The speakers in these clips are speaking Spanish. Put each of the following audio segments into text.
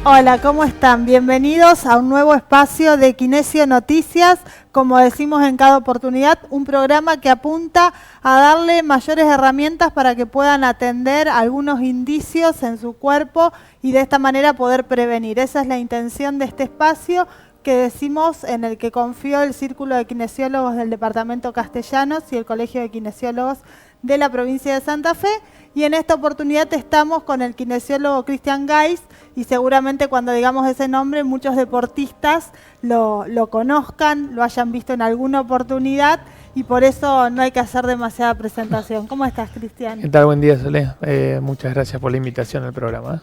Hola, ¿cómo están? Bienvenidos a un nuevo espacio de Kinesio Noticias, como decimos en cada oportunidad, un programa que apunta a darle mayores herramientas para que puedan atender algunos indicios en su cuerpo y de esta manera poder prevenir. Esa es la intención de este espacio que decimos, en el que confió el Círculo de Kinesiólogos del Departamento Castellanos y el Colegio de Kinesiólogos de la provincia de Santa Fe. Y en esta oportunidad estamos con el kinesiólogo Cristian Gais, y seguramente cuando digamos ese nombre muchos deportistas lo conozcan, lo hayan visto en alguna oportunidad, y por eso no hay que hacer demasiada presentación. ¿Cómo estás, Cristian? ¿Qué tal? Buen día, Solé. Muchas gracias por la invitación al programa.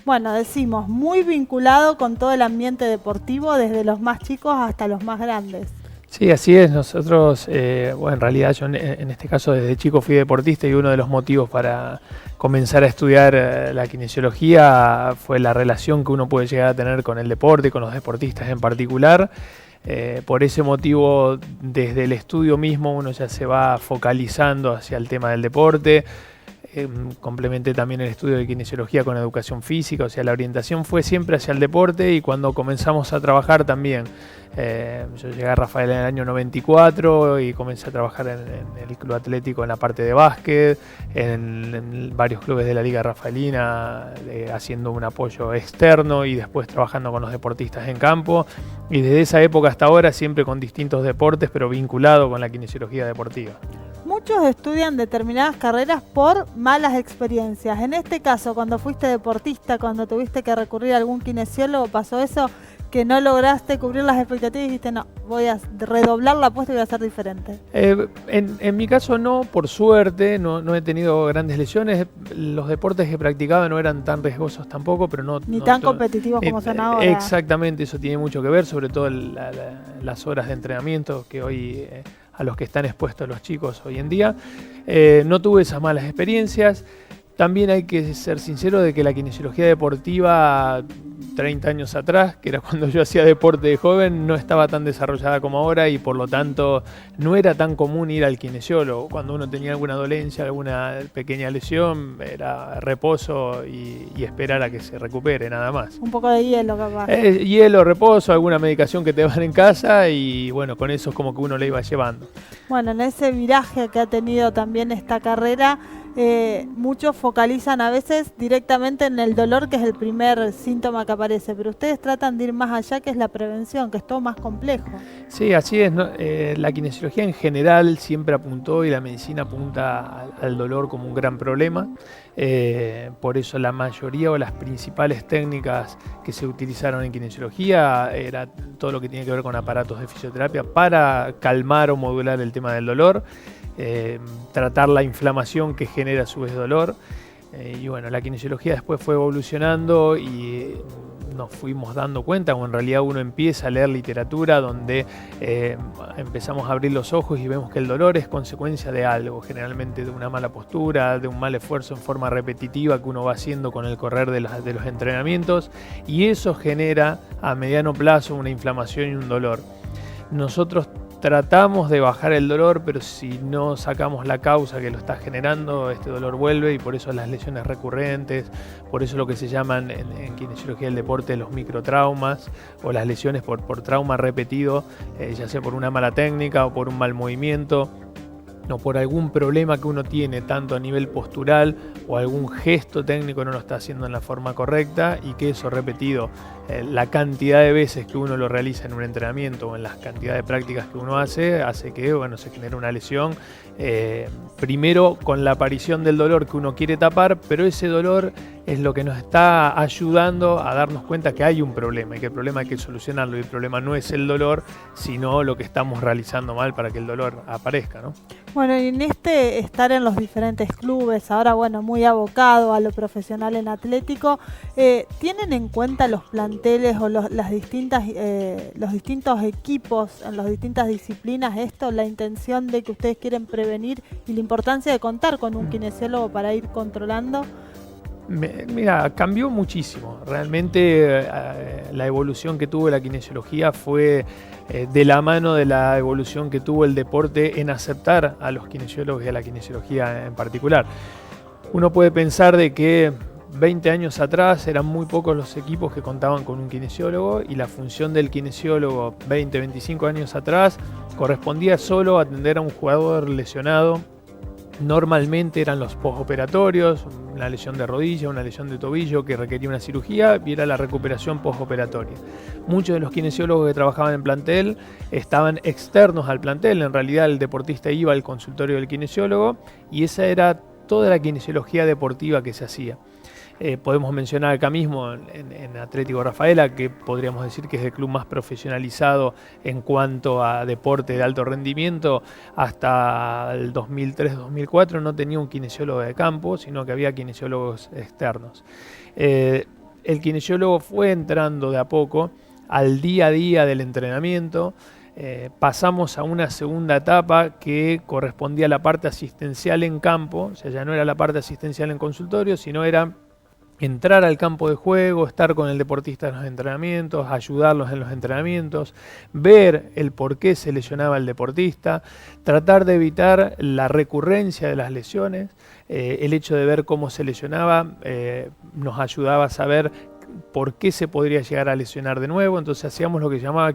Bueno, decimos, muy vinculado con todo el ambiente deportivo, desde los más chicos hasta los más grandes. Sí, así es. Nosotros, en realidad yo en este caso desde chico fui deportista, y uno de los motivos para comenzar a estudiar la kinesiología fue la relación que uno puede llegar a tener con el deporte y con los deportistas en particular. Por ese motivo, desde el estudio mismo uno ya se va focalizando hacia el tema del deporte. Complementé también el estudio de kinesiología con educación física, o sea, la orientación fue siempre hacia el deporte, y cuando comenzamos a trabajar también, yo llegué a Rafael en el año 94 y comencé a trabajar en el club atlético en la parte de básquet, en varios clubes de la Liga Rafaelina, haciendo un apoyo externo y después trabajando con los deportistas en campo, y desde esa época hasta ahora siempre con distintos deportes, pero vinculado con la kinesiología deportiva. Muchos estudian determinadas carreras por malas experiencias. En este caso, cuando fuiste deportista, cuando tuviste que recurrir a algún kinesiólogo, ¿pasó eso? Que no lograste cubrir las expectativas y dijiste, no, voy a redoblar la apuesta y voy a hacer diferente. En mi caso no, por suerte, no he tenido grandes lesiones. Los deportes que practicaba no eran tan riesgosos tampoco, pero ni tan competitivos como son ahora. Exactamente, eso tiene mucho que ver, sobre todo las horas de entrenamiento que hoy a los que están expuestos los chicos hoy en día. No tuve esas malas experiencias. También hay que ser sincero de que la kinesiología deportiva 30 años atrás, que era cuando yo hacía deporte de joven, no estaba tan desarrollada como ahora, y por lo tanto no era tan común ir al kinesiólogo. Cuando uno tenía alguna dolencia, alguna pequeña lesión, era reposo y esperar a que se recupere, nada más. Un poco de hielo, capaz. Hielo, reposo, alguna medicación que te dan en casa, y bueno, con eso es como que uno le iba llevando. Bueno, en ese viraje que ha tenido también esta carrera, muchos focalizan a veces directamente en el dolor, que es el primer síntoma que aparece, pero ustedes tratan de ir más allá, que es la prevención, que es todo más complejo. Sí, así es, ¿no? La kinesiología en general siempre apuntó, y la medicina apunta al dolor como un gran problema. Por eso la mayoría o las principales técnicas que se utilizaron en kinesiología era todo lo que tiene que ver con aparatos de fisioterapia para calmar o modular el tema del dolor. Tratar la inflamación que genera a su vez dolor, y bueno, la kinesiología después fue evolucionando y nos fuimos dando cuenta, o en realidad uno empieza a leer literatura donde empezamos a abrir los ojos y vemos que el dolor es consecuencia de algo, generalmente de una mala postura, de un mal esfuerzo en forma repetitiva que uno va haciendo con el correr de los entrenamientos, y eso genera a mediano plazo una inflamación y un dolor. Nosotros tratamos de bajar el dolor, pero si no sacamos la causa que lo está generando, este dolor vuelve, y por eso las lesiones recurrentes, por eso lo que se llaman en kinesiología del deporte los microtraumas, o las lesiones por trauma repetido, ya sea por una mala técnica o por un mal movimiento, o por algún problema que uno tiene, tanto a nivel postural o algún gesto técnico no lo está haciendo en la forma correcta, y que eso repetido, la cantidad de veces que uno lo realiza en un entrenamiento o en las cantidades de prácticas que uno hace que bueno, se genere una lesión, primero con la aparición del dolor que uno quiere tapar, pero ese dolor es lo que nos está ayudando a darnos cuenta que hay un problema, y que el problema hay que solucionarlo, y el problema no es el dolor, sino lo que estamos realizando mal para que el dolor aparezca, ¿no? Bueno, y en estar en los diferentes clubes, ahora bueno, muy abocado a lo profesional en atlético, ¿tienen en cuenta los planteles o los distintos equipos en las distintas disciplinas la intención de que ustedes quieren prevenir y la importancia de contar con un kinesiólogo para ir controlando? Mira, cambió muchísimo. Realmente la evolución que tuvo la kinesiología fue de la mano de la evolución que tuvo el deporte en aceptar a los kinesiólogos y a la kinesiología en particular. Uno puede pensar de que 20 años atrás eran muy pocos los equipos que contaban con un kinesiólogo y la función del kinesiólogo 20, 25 años atrás correspondía solo a atender a un jugador lesionado. Normalmente eran los postoperatorios, una lesión de rodilla, una lesión de tobillo que requería una cirugía y era la recuperación postoperatoria. Muchos de los kinesiólogos que trabajaban en plantel estaban externos al plantel, en realidad el deportista iba al consultorio del kinesiólogo y esa era toda la kinesiología deportiva que se hacía. Podemos mencionar acá mismo en Atlético Rafaela, que podríamos decir que es el club más profesionalizado en cuanto a deporte de alto rendimiento. Hasta el 2003-2004 no tenía un kinesiólogo de campo, sino que había kinesiólogos externos. El kinesiólogo fue entrando de a poco al día a día del entrenamiento. Pasamos a una segunda etapa que correspondía a la parte asistencial en campo, o sea, ya no era la parte asistencial en consultorio, sino era entrar al campo de juego, estar con el deportista en los entrenamientos, ayudarlos en los entrenamientos, ver el por qué se lesionaba el deportista, tratar de evitar la recurrencia de las lesiones. El hecho de ver cómo se lesionaba nos ayudaba a saber por qué se podría llegar a lesionar de nuevo. Entonces hacíamos lo que se llamaba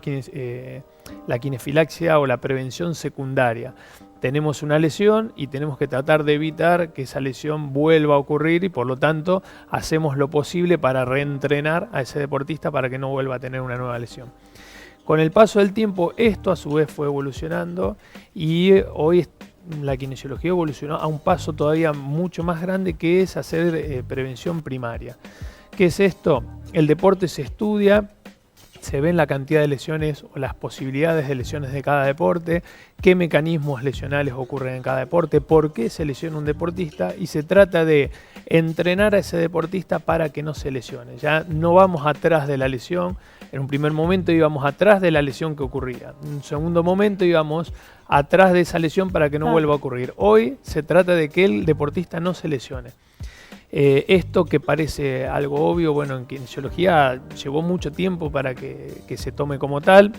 la kinefilaxia o la prevención secundaria. Tenemos una lesión y tenemos que tratar de evitar que esa lesión vuelva a ocurrir y por lo tanto hacemos lo posible para reentrenar a ese deportista para que no vuelva a tener una nueva lesión. Con el paso del tiempo esto a su vez fue evolucionando y hoy la kinesiología evolucionó a un paso todavía mucho más grande, que es hacer prevención primaria. ¿Qué es esto? El deporte se estudia, se ven la cantidad de lesiones o las posibilidades de lesiones de cada deporte, qué mecanismos lesionales ocurren en cada deporte, por qué se lesiona un deportista y se trata de entrenar a ese deportista para que no se lesione. Ya no vamos atrás de la lesión, en un primer momento íbamos atrás de la lesión que ocurría, en un segundo momento íbamos atrás de esa lesión para que no vuelva a ocurrir. Hoy se trata de que el deportista no se lesione. Esto que parece algo obvio, bueno, en kinesiología llevó mucho tiempo para que se tome como tal.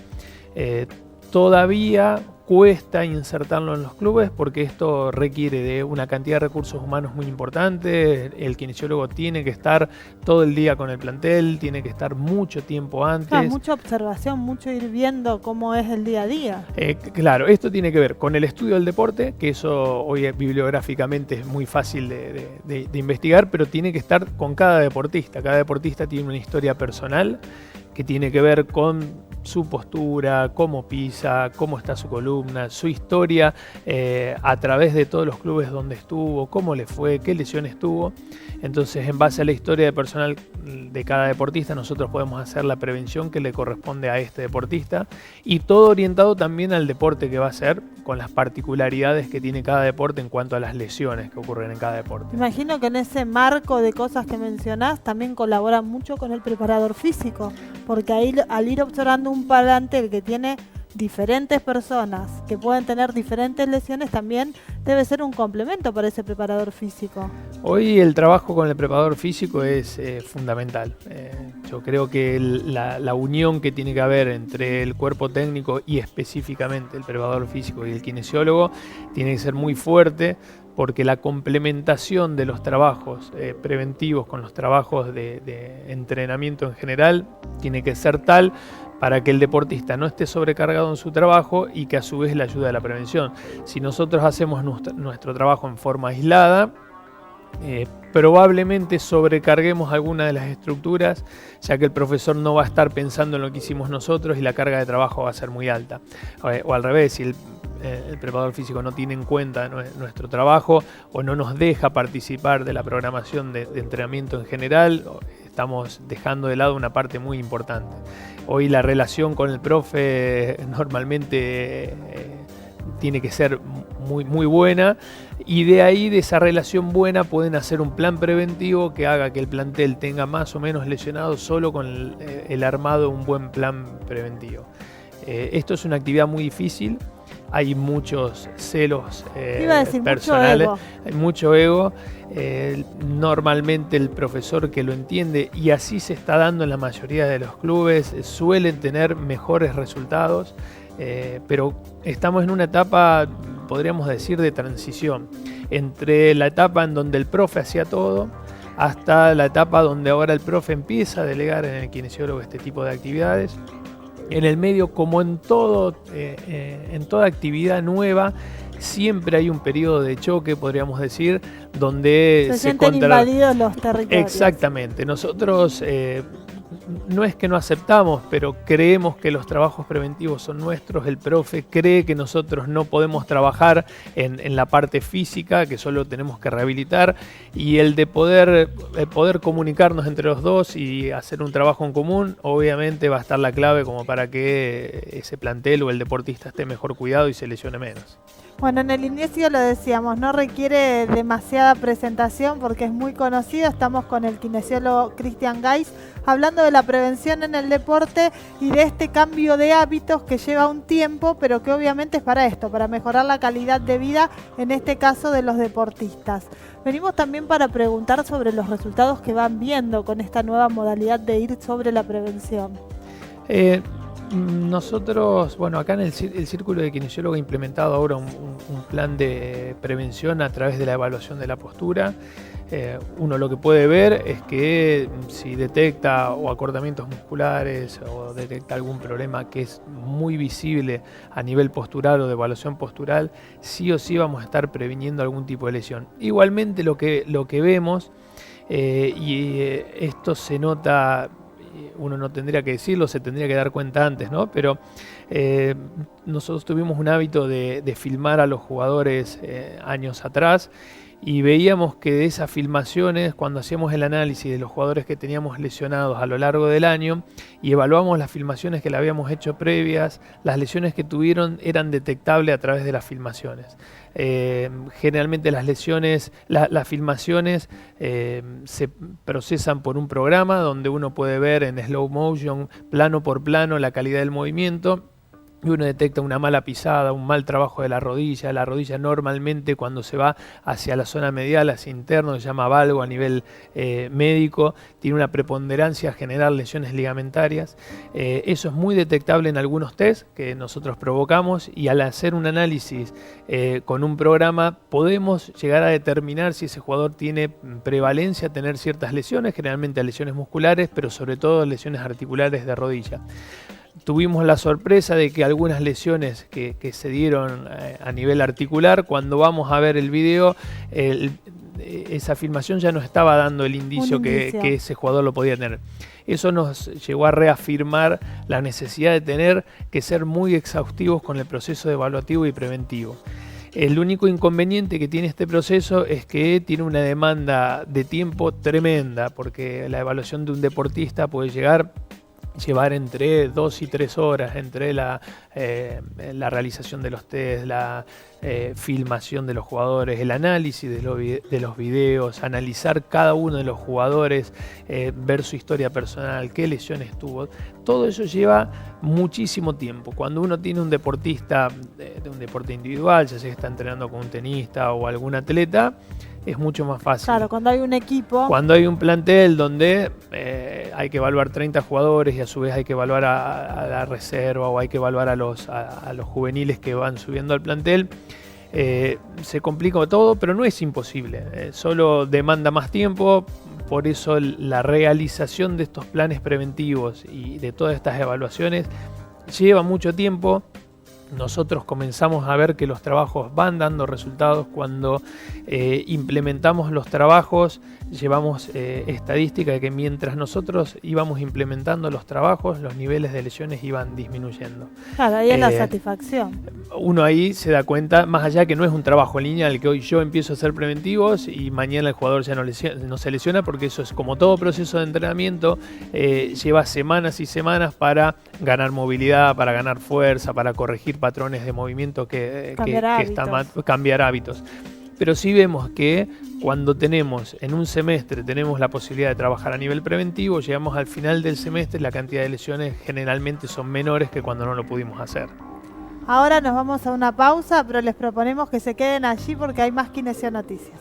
Todavía cuesta insertarlo en los clubes porque esto requiere de una cantidad de recursos humanos muy importante. El kinesiólogo tiene que estar todo el día con el plantel, tiene que estar mucho tiempo antes. Claro, mucha observación, mucho ir viendo cómo es el día a día. Claro, esto tiene que ver con el estudio del deporte, que eso hoy bibliográficamente es muy fácil de investigar, pero tiene que estar con cada deportista. Cada deportista tiene una historia personal que tiene que ver con su postura, cómo pisa, cómo está su columna, su historia a través de todos los clubes donde estuvo, cómo le fue, qué lesiones tuvo. Entonces, en base a la historia personal de cada deportista, nosotros podemos hacer la prevención que le corresponde a este deportista y todo orientado también al deporte que va a hacer, con las particularidades que tiene cada deporte en cuanto a las lesiones que ocurren en cada deporte. Imagino que en ese marco de cosas que mencionás también colabora mucho con el preparador físico, porque ahí, al ir observando un plantel que tiene diferentes personas que pueden tener diferentes lesiones, también debe ser un complemento para ese preparador físico. Hoy el trabajo con el preparador físico es fundamental. Yo creo que la unión que tiene que haber entre el cuerpo técnico y específicamente el preparador físico y el kinesiólogo tiene que ser muy fuerte, porque la complementación de los trabajos preventivos con los trabajos de entrenamiento en general tiene que ser tal para que el deportista no esté sobrecargado en su trabajo y que a su vez le ayude a la prevención. Si nosotros hacemos nuestro trabajo en forma aislada, probablemente sobrecarguemos alguna de las estructuras, ya que el profesor no va a estar pensando en lo que hicimos nosotros y la carga de trabajo va a ser muy alta. O al revés, si el preparador físico no tiene en cuenta nuestro trabajo o no nos deja participar de la programación de entrenamiento en general, estamos dejando de lado una parte muy importante. Hoy la relación con el profe normalmente tiene que ser muy buena, y de ahí, de esa relación buena, pueden hacer un plan preventivo que haga que el plantel tenga más o menos lesionados solo con el armado de un buen plan preventivo. Esto es una actividad muy difícil. Hay muchos celos personales, hay mucho ego. Normalmente el profesor que lo entiende, y así se está dando en la mayoría de los clubes, suelen tener mejores resultados, pero estamos en una etapa, podríamos decir, de transición entre la etapa en donde el profe hacía todo hasta la etapa donde ahora el profe empieza a delegar en el kinesiólogo este tipo de actividades. En el medio, como en toda actividad nueva, siempre hay un periodo de choque, podríamos decir, donde se sienten invadidos los territorios. Exactamente. Nosotros no es que no aceptamos, pero creemos que los trabajos preventivos son nuestros. El profe cree que nosotros no podemos trabajar en la parte física, que solo tenemos que rehabilitar, y el de poder comunicarnos entre los dos y hacer un trabajo en común, obviamente va a estar la clave como para que ese plantel o el deportista esté mejor cuidado y se lesione menos. Bueno, en el inicio lo decíamos, no requiere demasiada presentación porque es muy conocido. Estamos con el kinesiólogo Cristian Geis hablando de la prevención en el deporte y de este cambio de hábitos que lleva un tiempo, pero que obviamente es para esto, para mejorar la calidad de vida, en este caso de los deportistas. Venimos también para preguntar sobre los resultados que van viendo con esta nueva modalidad de ir sobre la prevención. Nosotros, bueno, acá en el Círculo de Kinesiólogo ha implementado ahora un plan de prevención a través de la evaluación de la postura. Uno lo que puede ver es que si detecta o acortamientos musculares o detecta algún problema que es muy visible a nivel postural o de evaluación postural, sí o sí vamos a estar previniendo algún tipo de lesión. Igualmente lo que vemos, esto se nota, uno no tendría que decirlo, se tendría que dar cuenta antes, ¿no? Pero nosotros tuvimos un hábito de filmar a los jugadores años atrás y veíamos que de esas filmaciones, cuando hacíamos el análisis de los jugadores que teníamos lesionados a lo largo del año y evaluamos las filmaciones que le habíamos hecho previas, las lesiones que tuvieron eran detectables a través de las filmaciones. Generalmente las filmaciones se procesan por un programa donde uno puede ver en slow motion, plano por plano, la calidad del movimiento. Y uno detecta una mala pisada, un mal trabajo de la rodilla. La rodilla normalmente cuando se va hacia la zona medial, hacia interno, se llama valgo a nivel médico, tiene una preponderancia a generar lesiones ligamentarias. Eso es muy detectable en algunos test que nosotros provocamos y al hacer un análisis con un programa podemos llegar a determinar si ese jugador tiene prevalencia a tener ciertas lesiones, generalmente lesiones musculares, pero sobre todo lesiones articulares de rodilla. Tuvimos la sorpresa de que algunas lesiones que se dieron a nivel articular, cuando vamos a ver el video, esa filmación ya nos estaba dando el indicio que ese jugador lo podía tener. Eso nos llevó a reafirmar la necesidad de tener que ser muy exhaustivos con el proceso evaluativo y preventivo. El único inconveniente que tiene este proceso es que tiene una demanda de tiempo tremenda, porque la evaluación de un deportista puede llevar entre 2 y 3 horas entre la realización de los test, la filmación de los jugadores, el análisis de los videos, analizar cada uno de los jugadores, ver su historia personal, qué lesiones tuvo. Todo eso lleva muchísimo tiempo. Cuando uno tiene un deportista de un deporte individual, ya sea que está entrenando con un tenista o algún atleta, es mucho más fácil. Claro, cuando hay un equipo. Cuando hay un plantel donde hay que evaluar 30 jugadores y a su vez hay que evaluar a la reserva o hay que evaluar a los juveniles que van subiendo al plantel, se complica todo, pero no es imposible. Solo demanda más tiempo, por eso la realización de estos planes preventivos y de todas estas evaluaciones lleva mucho tiempo. Nosotros comenzamos a ver que los trabajos van dando resultados cuando implementamos los trabajos. Llevamos estadística de que mientras nosotros íbamos implementando los trabajos, los niveles de lesiones iban disminuyendo. Claro, ahí es la satisfacción. Uno ahí se da cuenta, más allá que no es un trabajo lineal, que hoy yo empiezo a hacer preventivos y mañana el jugador ya no se lesiona, porque eso es como todo proceso de entrenamiento, lleva semanas y semanas para ganar movilidad, para ganar fuerza, para corregir patrones de movimiento cambiar hábitos. Pero sí vemos que cuando en un semestre tenemos la posibilidad de trabajar a nivel preventivo, llegamos al final del semestre, la cantidad de lesiones generalmente son menores que cuando no lo pudimos hacer. Ahora nos vamos a una pausa, pero les proponemos que se queden allí porque hay más Kinesio Noticias.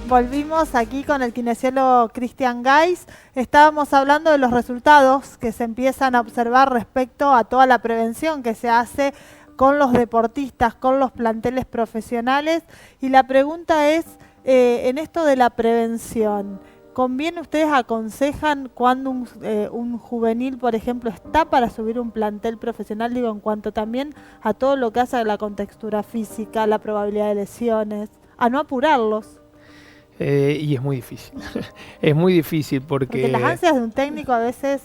Volvimos aquí con el kinesiólogo Cristian Geis. Estábamos hablando de los resultados que se empiezan a observar respecto a toda la prevención que se hace con los deportistas, con los planteles profesionales. Y la pregunta es, en esto de la prevención, ¿conviene, ustedes aconsejan cuando un juvenil, por ejemplo, está para subir un plantel profesional? Digo, en cuanto también a todo lo que hace a la contextura física, la probabilidad de lesiones, a no apurarlos. Y es muy difícil. Es muy difícil porque las ansias de un técnico a veces...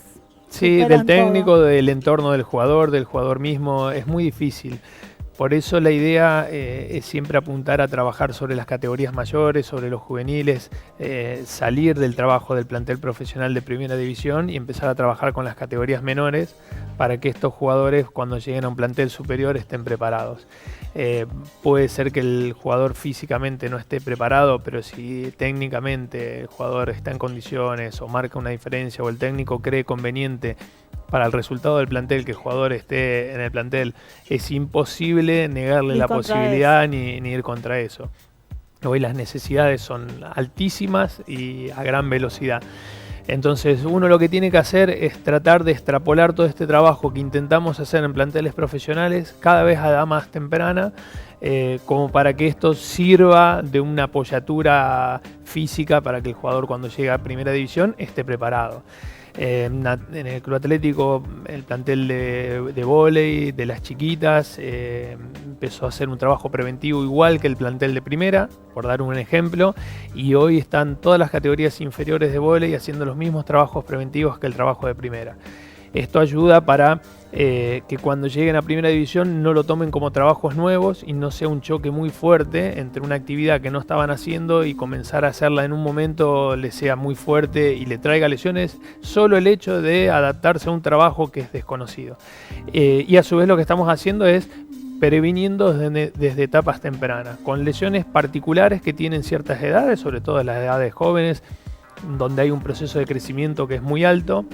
Sí, del técnico, del entorno del jugador mismo, es muy difícil. Por eso la idea es siempre apuntar a trabajar sobre las categorías mayores, sobre los juveniles, salir del trabajo del plantel profesional de primera división y empezar a trabajar con las categorías menores para que estos jugadores, cuando lleguen a un plantel superior, estén preparados. Puede ser que el jugador físicamente no esté preparado, pero si técnicamente el jugador está en condiciones o marca una diferencia o el técnico cree conveniente para el resultado del plantel que el jugador esté en el plantel, es imposible negarle la posibilidad ni ir contra eso. Hoy las necesidades son altísimas y a gran velocidad. Entonces uno lo que tiene que hacer es tratar de extrapolar todo este trabajo que intentamos hacer en planteles profesionales cada vez a edad más temprana, como para que esto sirva de una apoyatura física para que el jugador cuando llegue a primera división esté preparado. En el Club Atlético, el plantel de vóley, de las chiquitas, empezó a hacer un trabajo preventivo igual que el plantel de primera, por dar un ejemplo, y hoy están todas las categorías inferiores de vóley haciendo los mismos trabajos preventivos que el trabajo de primera. Esto ayuda para que cuando lleguen a primera división no lo tomen como trabajos nuevos y no sea un choque muy fuerte entre una actividad que no estaban haciendo y comenzar a hacerla en un momento les sea muy fuerte y le traiga lesiones, solo el hecho de adaptarse a un trabajo que es desconocido. Y a su vez lo que estamos haciendo es previniendo desde etapas tempranas, con lesiones particulares que tienen ciertas edades, sobre todo en las edades jóvenes, donde hay un proceso de crecimiento que es muy alto.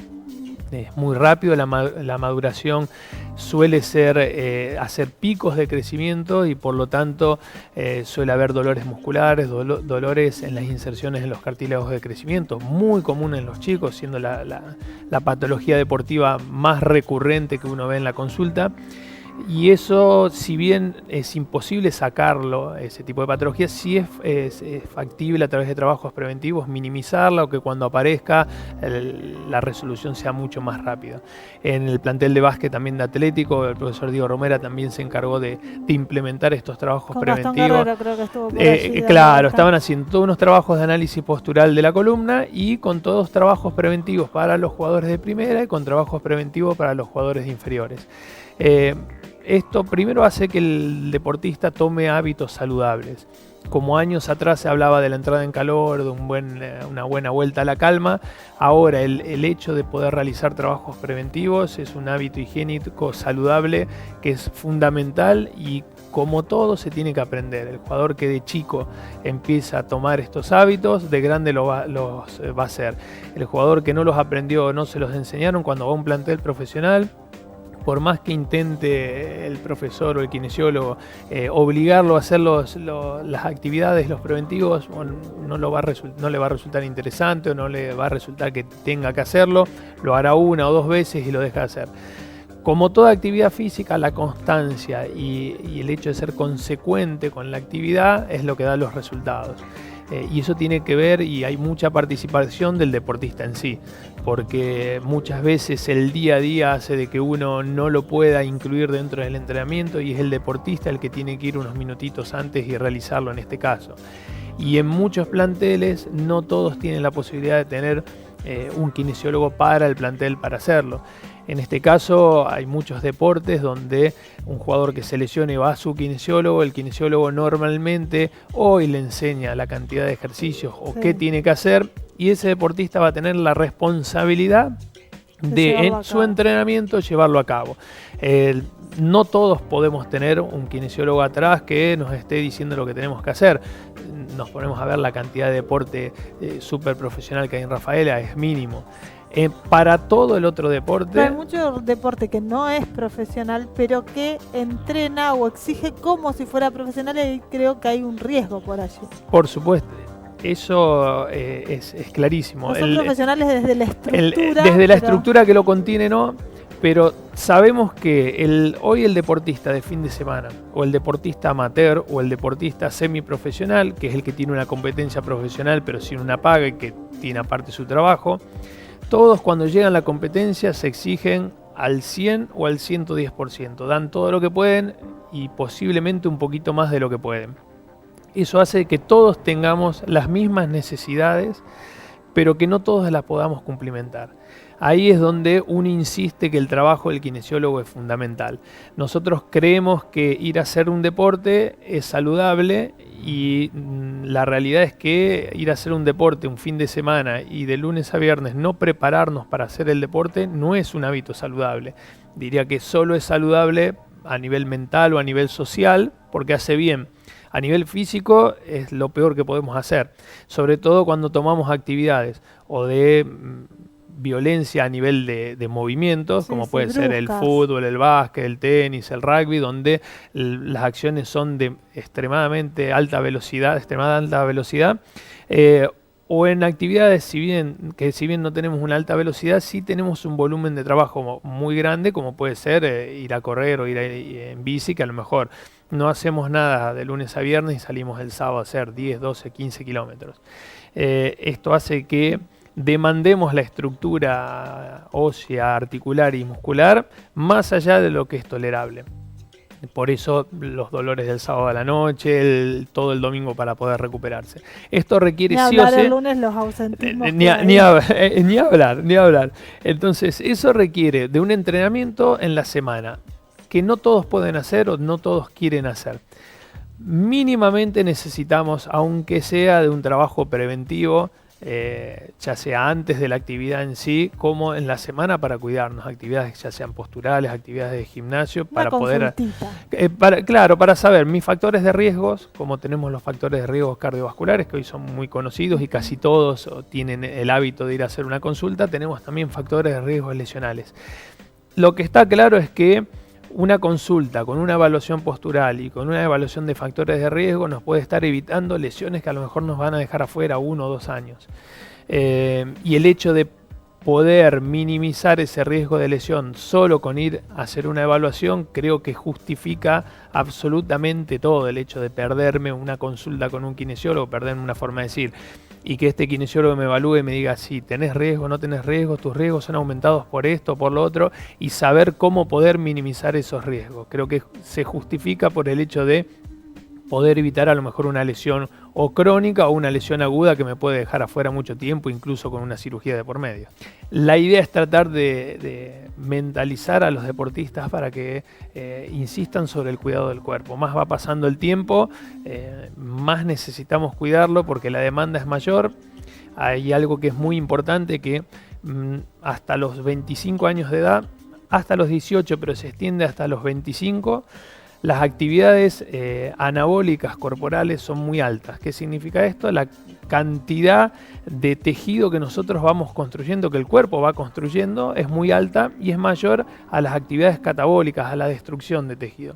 Es muy rápido, la maduración suele ser hacer picos de crecimiento y por lo tanto suele haber dolores musculares, dolores en las inserciones en los cartílagos de crecimiento, muy común en los chicos, siendo la patología deportiva más recurrente que uno ve en la consulta. Y eso, si bien es imposible sacarlo, ese tipo de patología, sí es factible a través de trabajos preventivos minimizarla o que cuando aparezca la resolución sea mucho más rápida. En el plantel de básquet también de Atlético, el profesor Diego Romera también se encargó de implementar estos trabajos preventivos. Guerrero, creo que estuvo por allí, claro, estaban haciendo todos unos trabajos de análisis postural de la columna y con todos trabajos preventivos para los jugadores de primera y con trabajos preventivos para los jugadores inferiores. Esto primero hace que el deportista tome hábitos saludables. Como años atrás se hablaba de la entrada en calor, de una buena vuelta a la calma, ahora el hecho de poder realizar trabajos preventivos es un hábito higiénico saludable que es fundamental y como todo se tiene que aprender. El jugador que de chico empieza a tomar estos hábitos, de grande los va a hacer. El jugador que no los aprendió o no se los enseñaron cuando va a un plantel profesional, por más que intente el profesor o el kinesiólogo obligarlo a hacer las actividades, los preventivos, no le va a resultar interesante o no le va a resultar que tenga que hacerlo, lo hará una o dos veces y lo deja de hacer. Como toda actividad física, la constancia y el hecho de ser consecuente con la actividad es lo que da los resultados. Y eso tiene que ver y hay mucha participación del deportista en sí, porque muchas veces el día a día hace de que uno no lo pueda incluir dentro del entrenamiento y es el deportista el que tiene que ir unos minutitos antes y realizarlo en este caso. Y en muchos planteles no todos tienen la posibilidad de tener un kinesiólogo para el plantel para hacerlo. En este caso hay muchos deportes donde un jugador que se lesione va a su kinesiólogo, el kinesiólogo normalmente hoy le enseña la cantidad de ejercicios o qué tiene que hacer y ese deportista va a tener la responsabilidad de en su entrenamiento llevarlo a cabo. No todos podemos tener un kinesiólogo atrás que nos esté diciendo lo que tenemos que hacer. Nos ponemos a ver la cantidad de deporte súper profesional que hay en Rafaela, es mínimo. Para todo el otro deporte... Pero hay mucho deporte que no es profesional, pero que entrena o exige como si fuera profesional y creo que hay un riesgo por allí. Por supuesto. Eso es clarísimo. Son profesionales desde la estructura. Desde la estructura que lo contiene, no. Pero sabemos que hoy el deportista de fin de semana, o el deportista amateur, o el deportista semiprofesional, que es el que tiene una competencia profesional pero sin una paga y que tiene aparte su trabajo, todos cuando llegan a la competencia se exigen al 100 o al 110%. Dan todo lo que pueden y posiblemente un poquito más de lo que pueden. Eso hace que todos tengamos las mismas necesidades, pero que no todos las podamos cumplimentar. Ahí es donde uno insiste que el trabajo del kinesiólogo es fundamental. Nosotros creemos que ir a hacer un deporte es saludable y la realidad es que ir a hacer un deporte un fin de semana y de lunes a viernes no prepararnos para hacer el deporte no es un hábito saludable. Diría que solo es saludable a nivel mental o a nivel social porque hace bien. A nivel físico es lo peor que podemos hacer, sobre todo cuando tomamos actividades o de violencia a nivel de movimientos, como puede ser el fútbol, el básquet, el tenis, el rugby, donde las acciones son de extremadamente alta velocidad, o en actividades si bien no tenemos una alta velocidad, sí tenemos un volumen de trabajo muy grande, como puede ser ir a correr o ir en bici, que a lo mejor no hacemos nada de lunes a viernes y salimos el sábado a hacer 10, 12, 15 kilómetros. Esto hace que demandemos la estructura ósea, articular y muscular más allá de lo que es tolerable. Por eso los dolores del sábado a la noche, todo el domingo para poder recuperarse. Esto requiere sí o sí. El lunes los ausentismos. Ni hablar. Entonces, eso requiere de un entrenamiento en la semana que no todos pueden hacer o no todos quieren hacer. Mínimamente necesitamos, aunque sea de un trabajo preventivo, ya sea antes de la actividad en sí, como en la semana para cuidarnos, actividades ya sean posturales, actividades de gimnasio, para poder, para saber mis factores de riesgos, como tenemos los factores de riesgos cardiovasculares, que hoy son muy conocidos y casi todos tienen el hábito de ir a hacer una consulta, tenemos también factores de riesgos lesionales. Lo que está claro es que una consulta con una evaluación postural y con una evaluación de factores de riesgo nos puede estar evitando lesiones que a lo mejor nos van a dejar afuera 1 o 2 años. Y el hecho de poder minimizar ese riesgo de lesión solo con ir a hacer una evaluación creo que justifica absolutamente todo. El hecho de perderme una consulta con un kinesiólogo, perderme una forma de decir, y que este kinesiólogo me evalúe y me diga si tenés riesgo, no tenés riesgo, tus riesgos son aumentados por esto o por lo otro, y saber cómo poder minimizar esos riesgos. Creo que se justifica por el hecho de poder evitar a lo mejor una lesión o crónica o una lesión aguda que me puede dejar afuera mucho tiempo, incluso con una cirugía de por medio. La idea es tratar de mentalizar a los deportistas para que insistan sobre el cuidado del cuerpo. Más va pasando el tiempo, más necesitamos cuidarlo porque la demanda es mayor. Hay algo que es muy importante que hasta los 25 años de edad, hasta los 18, pero se extiende hasta los 25, las actividades anabólicas corporales son muy altas. ¿Qué significa esto? La cantidad de tejido que nosotros vamos construyendo, que el cuerpo va construyendo, es muy alta y es mayor a las actividades catabólicas, a la destrucción de tejido.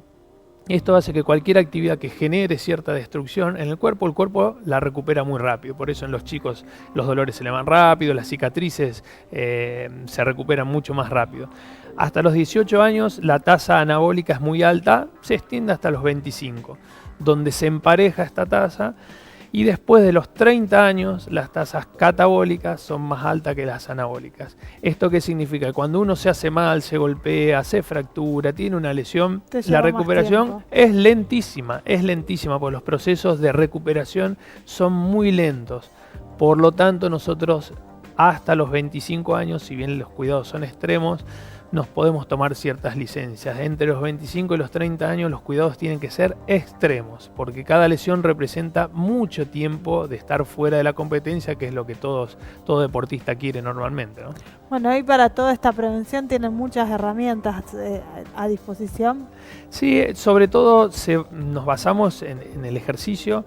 Esto hace que cualquier actividad que genere cierta destrucción en el cuerpo la recupera muy rápido. Por eso en los chicos los dolores se le van rápido, las cicatrices se recuperan mucho más rápido. Hasta los 18 años la tasa anabólica es muy alta, se extiende hasta los 25, donde se empareja esta tasa. Y después de los 30 años, las tasas catabólicas son más altas que las anabólicas. ¿Esto qué significa? Cuando uno se hace mal, se golpea, se fractura, tiene una lesión, la recuperación es lentísima, porque los procesos de recuperación son muy lentos. Por lo tanto, nosotros hasta los 25 años, si bien los cuidados son extremos, nos podemos tomar ciertas licencias. Entre los 25 y los 30 años los cuidados tienen que ser extremos, porque cada lesión representa mucho tiempo de estar fuera de la competencia, que es lo que todo deportista quiere normalmente, ¿no? Bueno, y para toda esta prevención tienen muchas herramientas a disposición. Sí, sobre todo nos basamos en el ejercicio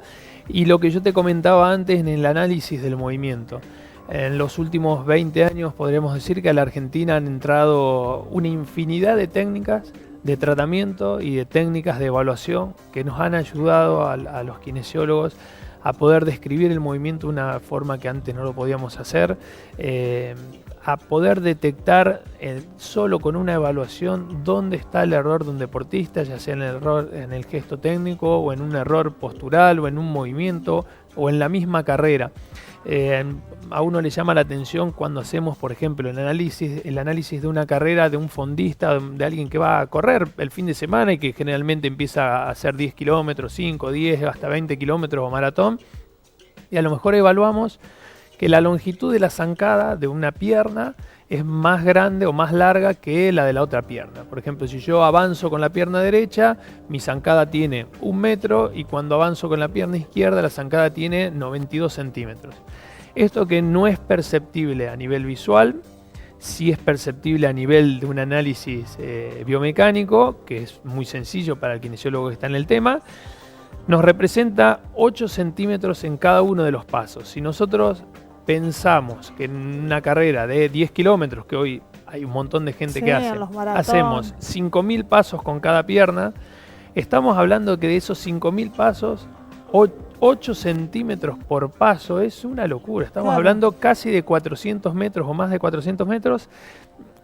y lo que yo te comentaba antes en el análisis del movimiento. En los últimos 20 años podríamos decir que a la Argentina han entrado una infinidad de técnicas de tratamiento y de técnicas de evaluación que nos han ayudado a los kinesiólogos a poder describir el movimiento de una forma que antes no lo podíamos hacer, a poder detectar solo con una evaluación dónde está el error de un deportista, ya sea en el error en el gesto técnico o en un error postural o en un movimiento o en la misma carrera. A uno le llama la atención cuando hacemos, por ejemplo, el análisis de una carrera de un fondista, de alguien que va a correr el fin de semana y que generalmente empieza a hacer 10 kilómetros, 5, 10, hasta 20 kilómetros o maratón, y a lo mejor evaluamos que la longitud de la zancada de una pierna es más grande o más larga que la de la otra pierna. Por ejemplo, si yo avanzo con la pierna derecha, mi zancada tiene 1 metro, y cuando avanzo con la pierna izquierda, la zancada tiene 92 centímetros. Esto que no es perceptible a nivel visual, sí es perceptible a nivel de un análisis biomecánico, que es muy sencillo para el kinesiólogo que está en el tema. Nos representa 8 centímetros en cada uno de los pasos. Si nosotros pensamos que en una carrera de 10 kilómetros, que hoy hay un montón de gente que hace, hacemos 5.000 pasos con cada pierna, estamos hablando que de esos 5.000 pasos, 8 centímetros por paso es una locura. Estamos hablando casi de 400 metros o más de 400 metros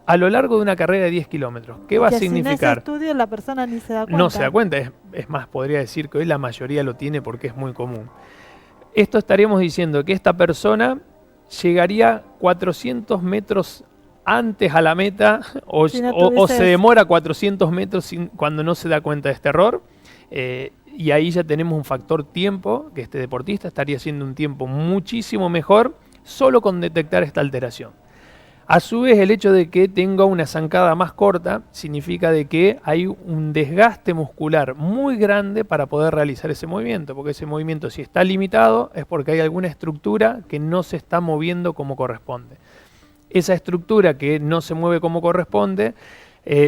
a lo largo de una carrera de 10 kilómetros. ¿Qué va a significar? Sin ese estudio la persona ni se da cuenta. No se da cuenta, es más, podría decir que hoy la mayoría lo tiene porque es muy común. Esto estaríamos diciendo que esta persona llegaría 400 metros antes a la meta o se demora 400 metros cuando no se da cuenta de este error. Y ahí ya tenemos un factor tiempo, que este deportista estaría haciendo un tiempo muchísimo mejor solo con detectar esta alteración. A su vez, el hecho de que tenga una zancada más corta significa de que hay un desgaste muscular muy grande para poder realizar ese movimiento, porque ese movimiento, si está limitado, es porque hay alguna estructura que no se está moviendo como corresponde. Esa estructura que no se mueve como corresponde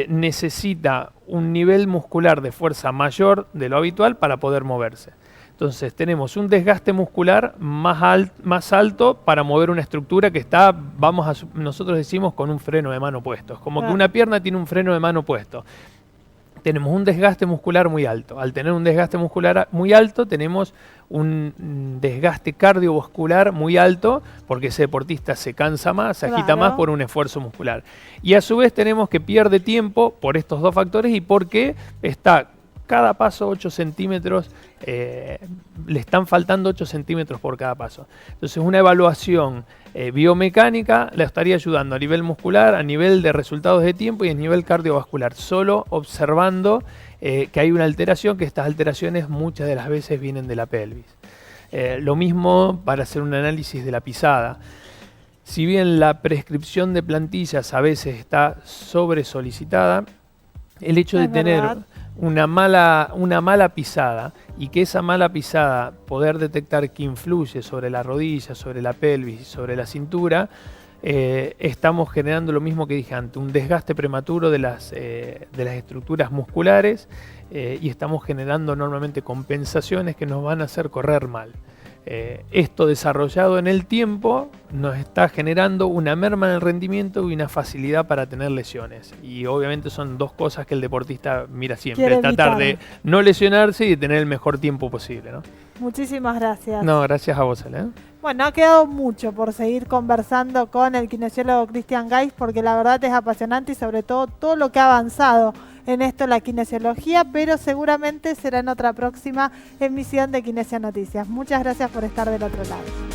necesita un nivel muscular de fuerza mayor de lo habitual para poder moverse. Entonces tenemos un desgaste muscular más alto para mover una estructura que está, nosotros decimos, con un freno de mano puesto. Es como que una pierna tiene un freno de mano puesto. Tenemos un desgaste muscular muy alto. Al tener un desgaste muscular muy alto, tenemos un desgaste cardiovascular muy alto, porque ese deportista se cansa más, se agita más por un esfuerzo muscular. Y a su vez tenemos que pierde tiempo por estos dos factores y porque está cada paso 8 centímetros, le están faltando 8 centímetros por cada paso. Entonces una evaluación biomecánica la estaría ayudando a nivel muscular, a nivel de resultados de tiempo y a nivel cardiovascular, solo observando que hay una alteración, que estas alteraciones muchas de las veces vienen de la pelvis. Lo mismo para hacer un análisis de la pisada. Si bien la prescripción de plantillas a veces está sobre solicitada, el hecho de tener una mala pisada y que esa mala pisada poder detectar que influye sobre la rodilla, sobre la pelvis y sobre la cintura, estamos generando lo mismo que dije antes, un desgaste prematuro de las estructuras musculares y estamos generando normalmente compensaciones que nos van a hacer correr mal. Esto desarrollado en el tiempo nos está generando una merma en el rendimiento y una facilidad para tener lesiones. Y obviamente son dos cosas que el deportista mira siempre, tratar de no lesionarse y de tener el mejor tiempo posible, ¿no? Muchísimas gracias. No, gracias a vos, Ale. Bueno, ha quedado mucho por seguir conversando con el kinesiólogo Cristian Geis, porque la verdad es apasionante y sobre todo lo que ha avanzado en esto la kinesiología, pero seguramente será en otra próxima emisión de Kinesia Noticias. Muchas gracias por estar del otro lado.